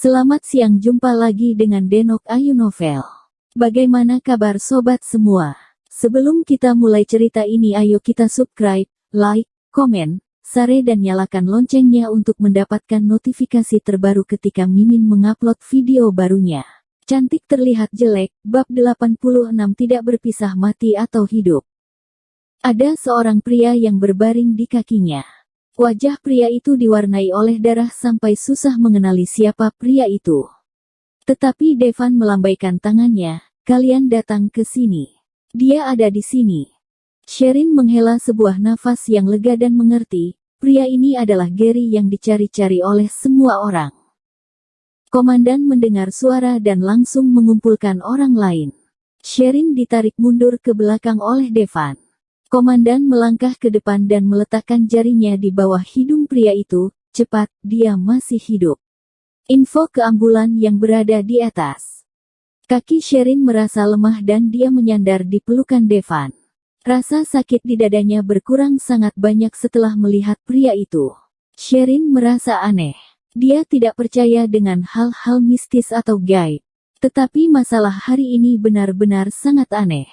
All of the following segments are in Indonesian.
Selamat siang, jumpa lagi dengan Denok Ayu Novel. Bagaimana kabar sobat semua? Sebelum kita mulai cerita ini, ayo kita subscribe, like, komen, share dan nyalakan loncengnya untuk mendapatkan notifikasi terbaru ketika Mimin mengupload video barunya. Cantik terlihat jelek, bab 86 tidak berpisah mati atau hidup. Ada seorang pria yang berbaring di kakinya. Wajah pria itu diwarnai oleh darah sampai susah mengenali siapa pria itu. Tetapi Devan melambaikan tangannya, "Kalian datang ke sini. Dia ada di sini." Sherin menghela sebuah nafas yang lega dan mengerti, pria ini adalah Gary yang dicari-cari oleh semua orang. Komandan mendengar suara dan langsung mengumpulkan orang lain. Sherin ditarik mundur ke belakang oleh Devan. Komandan melangkah ke depan dan meletakkan jarinya di bawah hidung pria itu. "Cepat, dia masih hidup. Info ke ambulan yang berada di atas." Kaki Sherin merasa lemah dan dia menyandar di pelukan Devan. Rasa sakit di dadanya berkurang sangat banyak setelah melihat pria itu. Sherin merasa aneh. Dia tidak percaya dengan hal-hal mistis atau gaib. Tetapi masalah hari ini benar-benar sangat aneh.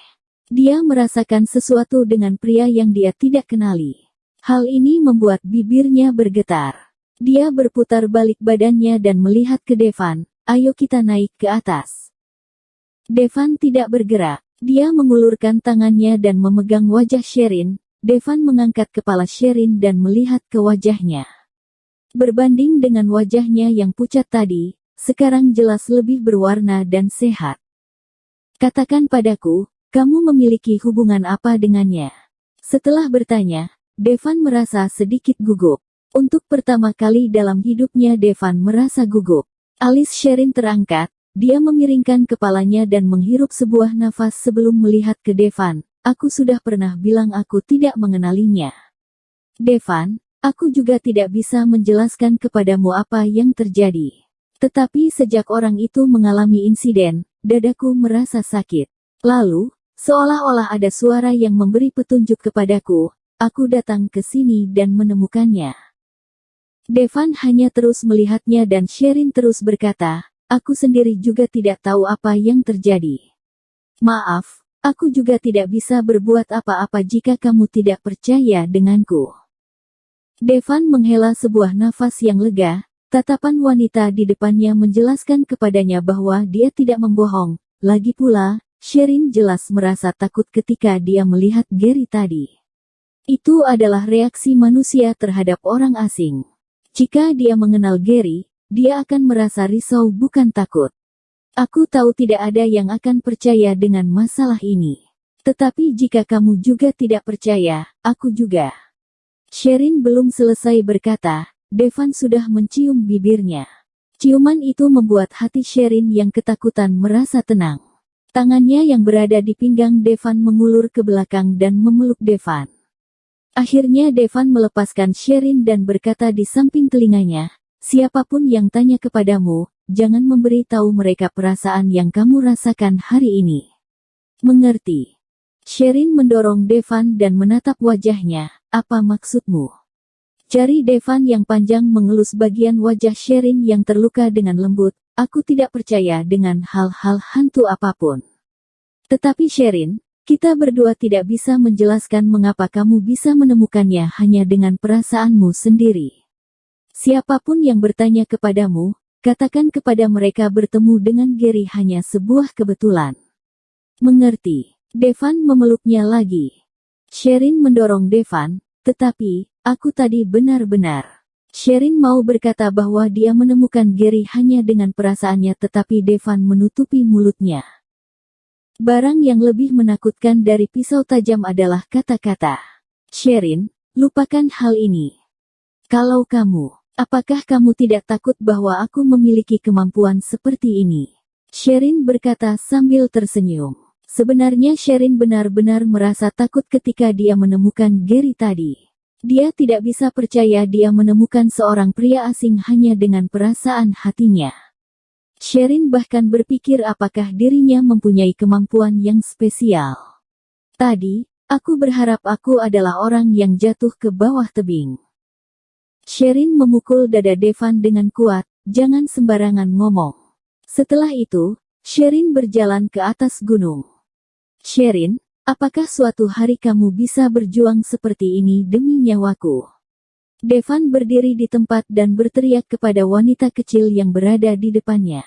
Dia merasakan sesuatu dengan pria yang dia tidak kenali. Hal ini membuat bibirnya bergetar. Dia berputar balik badannya dan melihat ke Devan. "Ayo kita naik ke atas." Devan tidak bergerak. Dia mengulurkan tangannya dan memegang wajah Sherin. Devan mengangkat kepala Sherin dan melihat ke wajahnya. Berbanding dengan wajahnya yang pucat tadi, sekarang jelas lebih berwarna dan sehat. "Katakan padaku, kamu memiliki hubungan apa dengannya?" Setelah bertanya, Devan merasa sedikit gugup. Untuk pertama kali dalam hidupnya Devan merasa gugup. Alis Sherin terangkat, dia memiringkan kepalanya dan menghirup sebuah nafas sebelum melihat ke Devan. "Aku sudah pernah bilang aku tidak mengenalinya. Devan, aku juga tidak bisa menjelaskan kepadamu apa yang terjadi. Tetapi sejak orang itu mengalami insiden, dadaku merasa sakit. Lalu, seolah-olah ada suara yang memberi petunjuk kepadaku. Aku datang ke sini dan menemukannya." Devan hanya terus melihatnya dan Sherin terus berkata, "Aku sendiri juga tidak tahu apa yang terjadi. Maaf, aku juga tidak bisa berbuat apa-apa jika kamu tidak percaya denganku." Devan menghela sebuah nafas yang lega. Tatapan wanita di depannya menjelaskan kepadanya bahwa dia tidak membohong. Lagi pula, Sherin jelas merasa takut ketika dia melihat Gary tadi. Itu adalah reaksi manusia terhadap orang asing. Jika dia mengenal Gary, dia akan merasa risau bukan takut. "Aku tahu tidak ada yang akan percaya dengan masalah ini. Tetapi jika kamu juga tidak percaya, aku juga." Sherin belum selesai berkata, Devan sudah mencium bibirnya. Ciuman itu membuat hati Sherin yang ketakutan merasa tenang. Tangannya yang berada di pinggang Devan mengulur ke belakang dan memeluk Devan. Akhirnya Devan melepaskan Sherin dan berkata di samping telinganya, "Siapapun yang tanya kepadamu, jangan memberi tahu mereka perasaan yang kamu rasakan hari ini. Mengerti?" Sherin mendorong Devan dan menatap wajahnya. "Apa maksudmu?" Jari Devan yang panjang mengelus bagian wajah Sherin yang terluka dengan lembut. "Aku tidak percaya dengan hal-hal hantu apapun. Tetapi Sherin, kita berdua tidak bisa menjelaskan mengapa kamu bisa menemukannya hanya dengan perasaanmu sendiri. Siapapun yang bertanya kepadamu, katakan kepada mereka bertemu dengan Gary hanya sebuah kebetulan. Mengerti?" Devan memeluknya lagi. Sherin mendorong Devan, "Tetapi, aku tadi benar-benar..." Sherin mau berkata bahwa dia menemukan Gary hanya dengan perasaannya, tetapi Devan menutupi mulutnya. Barang yang lebih menakutkan dari pisau tajam adalah kata-kata. "Sherin, lupakan hal ini. Kalau kamu, apakah kamu tidak takut bahwa aku memiliki kemampuan seperti ini?" Sherin berkata sambil tersenyum. Sebenarnya Sherin benar-benar merasa takut ketika dia menemukan Gary tadi. Dia tidak bisa percaya dia menemukan seorang pria asing hanya dengan perasaan hatinya. Sherin bahkan berpikir apakah dirinya mempunyai kemampuan yang spesial. "Tadi, aku berharap aku adalah orang yang jatuh ke bawah tebing." Sherin memukul dada Devan dengan kuat. jangan sembarangan ngomong. Setelah itu, Sherin berjalan ke atas gunung. Sherin, apakah suatu hari kamu bisa berjuang seperti ini demi nyawaku? Devan berdiri di tempat dan berteriak kepada wanita kecil yang berada di depannya.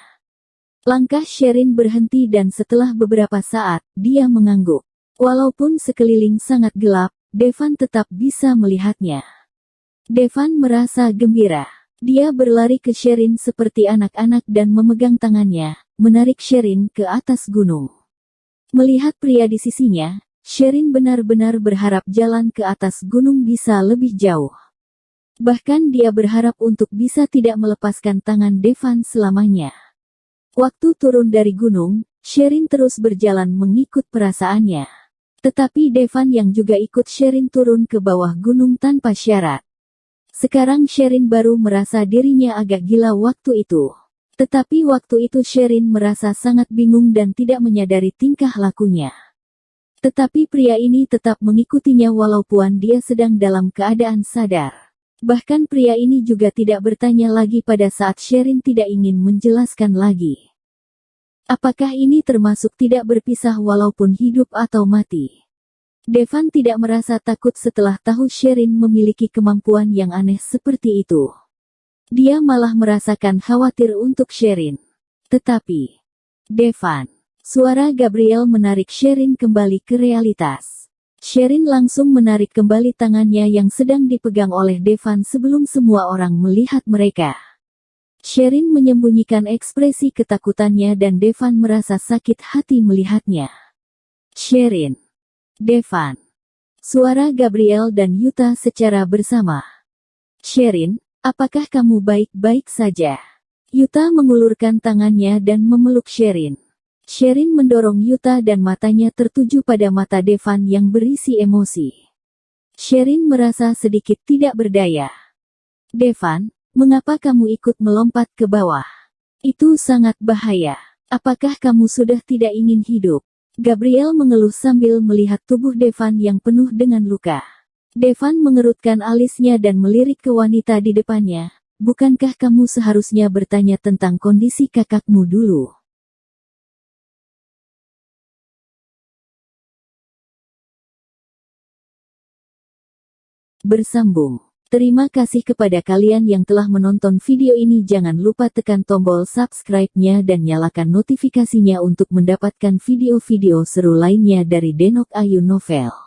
Langkah Sherin berhenti dan setelah beberapa saat, dia mengangguk. Walaupun sekeliling sangat gelap, Devan tetap bisa melihatnya. Devan merasa gembira. Dia berlari ke Sherin seperti anak-anak dan memegang tangannya, menarik Sherin ke atas gunung. Melihat pria di sisinya, Sherin benar-benar berharap jalan ke atas gunung bisa lebih jauh. Bahkan dia berharap untuk bisa tidak melepaskan tangan Devan selamanya. Waktu turun dari gunung, Sherin terus berjalan mengikut perasaannya. Tetapi Devan yang juga ikut Sherin turun ke bawah gunung tanpa syarat. Sekarang Sherin baru merasa dirinya agak gila waktu itu. Tetapi waktu itu Sherin merasa sangat bingung dan tidak menyadari tingkah lakunya. Tetapi pria ini tetap mengikutinya walaupun dia sedang dalam keadaan sadar. Bahkan pria ini juga tidak bertanya lagi pada saat Sherin tidak ingin menjelaskan lagi. Apakah ini termasuk tidak berpisah walaupun hidup atau mati? Devan tidak merasa takut setelah tahu Sherin memiliki kemampuan yang aneh seperti itu. Dia malah merasakan khawatir untuk Sherin. Tetapi, Devan, suara Gabriel menarik Sherin kembali ke realitas. Sherin langsung menarik kembali tangannya yang sedang dipegang oleh Devan sebelum semua orang melihat mereka. Sherin menyembunyikan ekspresi ketakutannya dan Devan merasa sakit hati melihatnya. Sherin, Devan, suara Gabriel dan Yuta secara bersama. Sherin, apakah kamu baik-baik saja? Yuta mengulurkan tangannya dan memeluk Sherin. Sherin mendorong Yuta dan matanya tertuju pada mata Devan yang berisi emosi. Sherin merasa sedikit tidak berdaya. Devan, mengapa kamu ikut melompat ke bawah? Itu sangat bahaya. Apakah kamu sudah tidak ingin hidup? Gabriel mengeluh sambil melihat tubuh Devan yang penuh dengan luka. Devan mengerutkan alisnya dan melirik ke wanita di depannya. Bukankah kamu seharusnya bertanya tentang kondisi kakakmu dulu? Bersambung. Terima kasih kepada kalian yang telah menonton video ini. Jangan lupa tekan tombol subscribe-nya dan nyalakan notifikasinya untuk mendapatkan video-video seru lainnya dari Denok Ayu Novel.